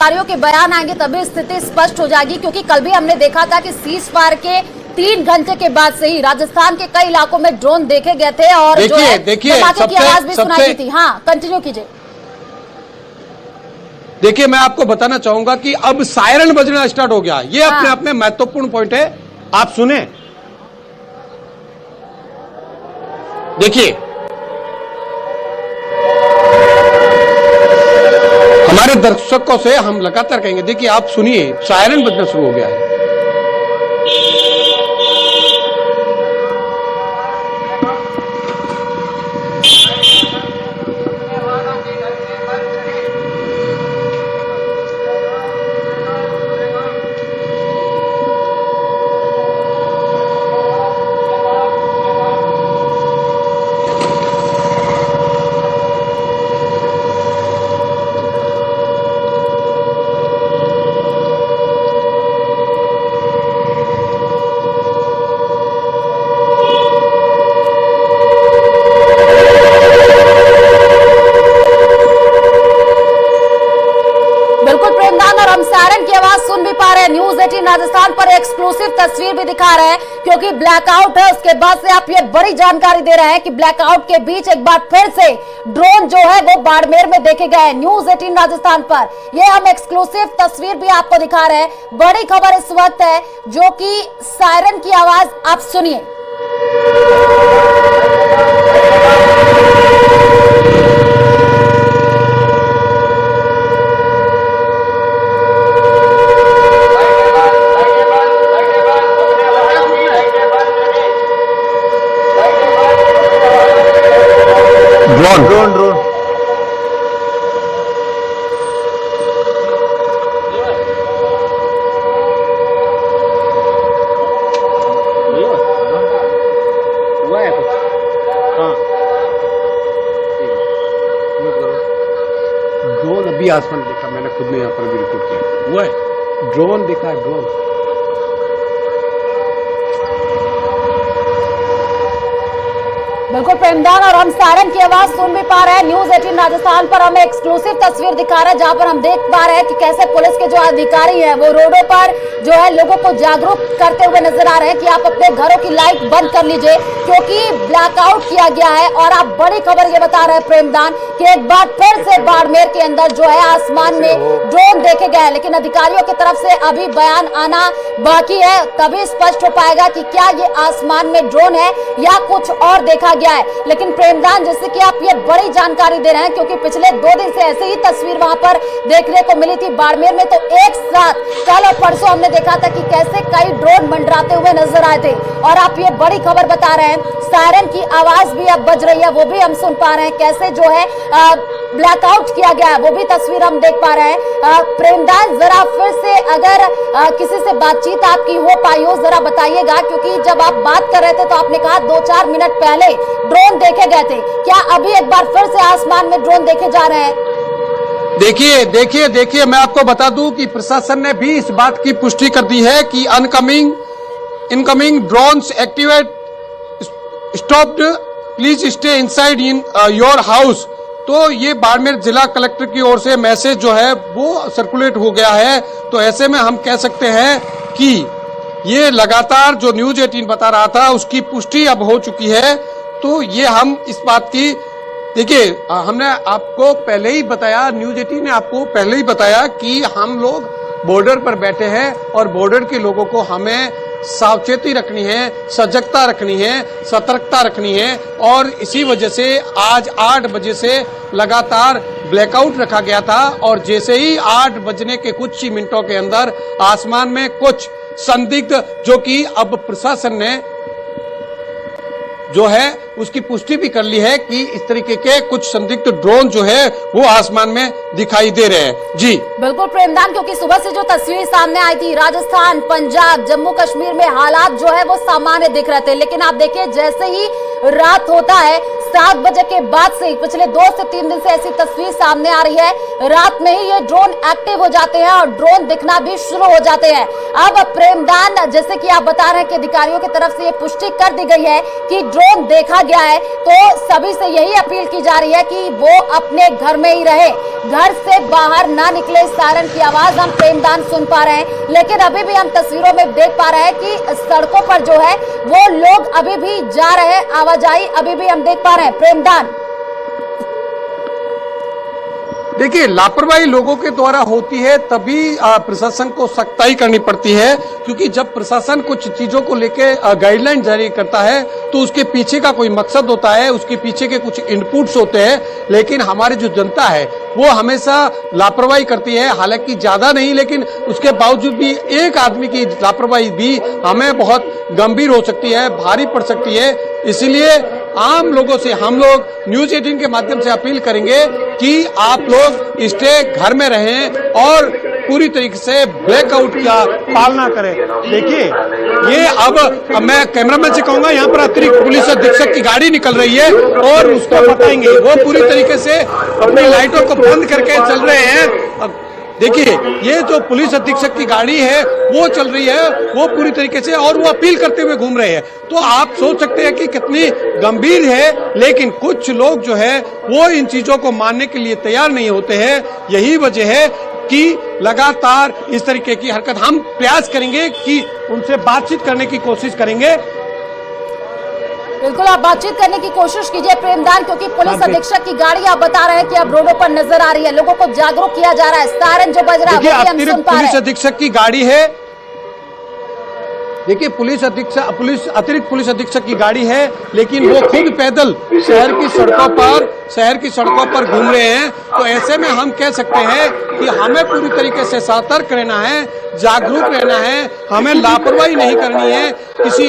अधिकारियों के बयान आएंगे तभी स्थिति स्पष्ट हो जाएगी, क्योंकि कल भी हमने देखा था कि सीज फायर के 3 घंटे के बाद से ही राजस्थान के कई इलाकों में ड्रोन देखे गए थे और देखिए धमाके की आवाज भी सुनाई थी। हाँ, कंटिन्यू कीजिए। देखिए, मैं आपको बताना चाहूंगा कि अब सायरन बजना स्टार्ट हो गया। ये अपने आप में महत्वपूर्ण पॉइंट है, आप सुने। देखिए, हमारे दर्शकों से हम लगातार कहेंगे, देखिए आप सुनिए, सायरन बजना शुरू हो गया है। न्यूज 18 राजस्थान पर एक्सक्लूसिव तस्वीर भी दिखा रहे हैं, क्योंकि ब्लैकआउट है। उसके बाद से आप ये बड़ी जानकारी दे रहे हैं कि ब्लैकआउट के बीच एक बार फिर से ड्रोन जो है वो बाड़मेर में देखे गए। न्यूज 18 राजस्थान पर ये हम एक्सक्लूसिव तस्वीर भी आपको दिखा रहे हैं। बड़ी खबर इस वक्त है, जो कि सायरन की आवाज आप सुनिए। ड्रोन हुआ है कुछ? हाँ, ड्रोन अभी आसमान देखा मैंने, खुद ने यहाँ पर भी रिपोर्ट किया। हुआ है, ड्रोन देखा है, ड्रोन। बिल्कुल प्रेमदान, और हम सायरन की आवाज सुन भी पा रहे हैं। न्यूज 18 राजस्थान पर हमें एक्सक्लूसिव तस्वीर दिखा रहा है, जहां पर हम देख पा रहे हैं कि कैसे पुलिस के जो अधिकारी हैं वो रोडों पर जो है लोगों को जागरूक करते हुए नजर आ रहे हैं कि आप अपने घरों की लाइट बंद कर लीजिए, क्योंकि ब्लैकआउट किया गया है। और आप बड़ी खबर ये बता रहे हैं प्रेमदान कि एक बार फिर से बाड़मेर के अंदर जो है आसमान में ड्रोन देखे गए, लेकिन अधिकारियों की तरफ से अभी बयान आना बाकी है। तभी स्पष्ट हो पाएगा कि क्या ये आसमान में ड्रोन है या कुछ और देखा गया है। लेकिन प्रेमदान, जैसे कि आप ये बड़ी जानकारी दे रहे हैं, क्योंकि पिछले 2 दिन से ऐसे ही तस्वीर वहां पर देखने को मिली थी बाड़मेर में, तो एक साथ कल और परसों हमने देखा था कि कैसे कई ड्रोन मंडराते हुए नजर आए थे। और आप ये बड़ी खबर बता रहे हैं, सायरन की आवाज भी अब बज रही है, वो भी हम सुन पा रहे हैं। कैसे जो है ब्लैकआउट किया गया है वो भी तस्वीर हम देख पा रहे हैं। प्रेमदान, जरा फिर से अगर किसी से बातचीत आपकी हो पाई हो, जरा बताइएगा, क्योंकि जब आप बात कर रहे थे तो आपने कहा 2-4 मिनट पहले ड्रोन देखे गए थे। क्या अभी एक बार फिर से आसमान में ड्रोन देखे जा रहे हैं? देखिए, मैं आपको बता दूं कि प्रशासन ने भी इस बात की पुष्टि कर दी है कि incoming drones activate, stopped, please stay inside in your house. तो ये बाड़मेर जिला कलेक्टर की ओर से मैसेज जो है वो सर्कुलेट हो गया है। तो ऐसे में हम कह सकते हैं कि ये लगातार जो न्यूज 18 बता रहा था उसकी पुष्टि अब हो चुकी है। तो ये हम इस बात की, देखिए हमने आपको पहले ही बताया, न्यूज 18 ने आपको पहले ही बताया कि हम लोग बॉर्डर पर बैठे हैं और बॉर्डर के लोगों को हमें सावचेती रखनी है, सजगता रखनी है, सतर्कता रखनी है। और इसी वजह से आज 8 बजे से लगातार ब्लैकआउट रखा गया था। और जैसे ही 8 बजने के कुछ ही मिनटों के अंदर आसमान में कुछ संदिग्ध, जो कि अब प्रशासन ने जो है उसकी पुष्टि भी कर ली है कि इस तरीके के कुछ संदिग्ध ड्रोन जो है वो आसमान में दिखाई दे रहे हैं। जी बिल्कुल प्रेमदान, क्योंकि सुबह से जो तस्वीर सामने आई थी, राजस्थान, पंजाब, जम्मू कश्मीर में हालात जो है वो सामान्य दिख रहे थे, लेकिन आप देखिए जैसे ही रात होता है 7 बजे के बाद से पिछले 2 से 3 दिन से ऐसी तस्वीर सामने आ रही है। रात में ही ये ड्रोन एक्टिव हो जाते हैं और ड्रोन दिखना भी शुरू हो जाते हैं। अब प्रेमदान, जैसे कि आप बता रहे हैं कि अधिकारियों की तरफ से ये पुष्टि कर दी गई है कि ड्रोन देखा गया है, तो सभी से यही अपील की जा रही है कि वो अपने घर में ही रहे, घर से बाहर ना निकले। सायरन की आवाज हम प्रेमदान सुन पा रहे हैं, लेकिन अभी भी हम तस्वीरों में देख पा रहे हैं कि सड़कों पर जो है वो लोग अभी भी जा रहे हैं, आवाजाही अभी भी हम देख पा रहे हैं। प्रेमदान, देखिए, लापरवाही लोगों के द्वारा होती है तभी प्रशासन को सख्ताई करनी पड़ती है, क्योंकि जब प्रशासन कुछ चीजों को लेके गाइडलाइन जारी करता है तो उसके पीछे का कोई मकसद होता है, उसके पीछे के कुछ इनपुट्स होते हैं। लेकिन हमारी जो जनता है वो हमेशा लापरवाही करती है, हालांकि ज्यादा नहीं, लेकिन उसके बावजूद भी एक आदमी की लापरवाही भी हमें बहुत गंभीर हो सकती है, भारी पड़ सकती है। इसीलिए आम लोगों से हम लोग न्यूज 18 के माध्यम से अपील करेंगे कि आप लोग स्टे घर में रहें और पूरी तरीके से ब्लैकआउट का पालना करें। देखिए, ये अब मैं कैमरामैन से कहूंगा, यहाँ पर अतिरिक्त पुलिस अधीक्षक की गाड़ी निकल रही है और उसको बताएंगे। वो पूरी तरीके से अपनी लाइटों को बंद करके चल रहे हैं। देखिए, ये जो पुलिस अधीक्षक की गाड़ी है वो चल रही है, वो पूरी तरीके से, और वो अपील करते हुए घूम रहे हैं। तो आप सोच सकते हैं कि कितनी गंभीर है, लेकिन कुछ लोग जो है वो इन चीजों को मानने के लिए तैयार नहीं होते हैं। यही वजह है कि लगातार इस तरीके की हरकत हम प्रयास करेंगे कि उनसे बातचीत करने की कोशिश करेंगे। बिल्कुल, आप बातचीत करने की कोशिश कीजिए प्रेमदान, क्योंकि पुलिस अधीक्षक की गाड़ी आप बता रहे हैं कि अब रोडों पर नजर आ रही है, लोगों को जागरूक किया जा रहा है, सायरन जो बज रहा है वो भी हम सुन अतिरिक्त पा रहे पुलिस हैं। अधीक्षक की गाड़ी है। देखिए, अतिरिक्त पुलिस अधीक्षक की गाड़ी है, लेकिन वो खुद पैदल शहर की सड़कों पर घूम रहे हैं। तो ऐसे में हम कह सकते हैं कि हमें पूरी तरीके से सतर्क रहना है, जागरूक रहना है, हमें लापरवाही नहीं करनी है। किसी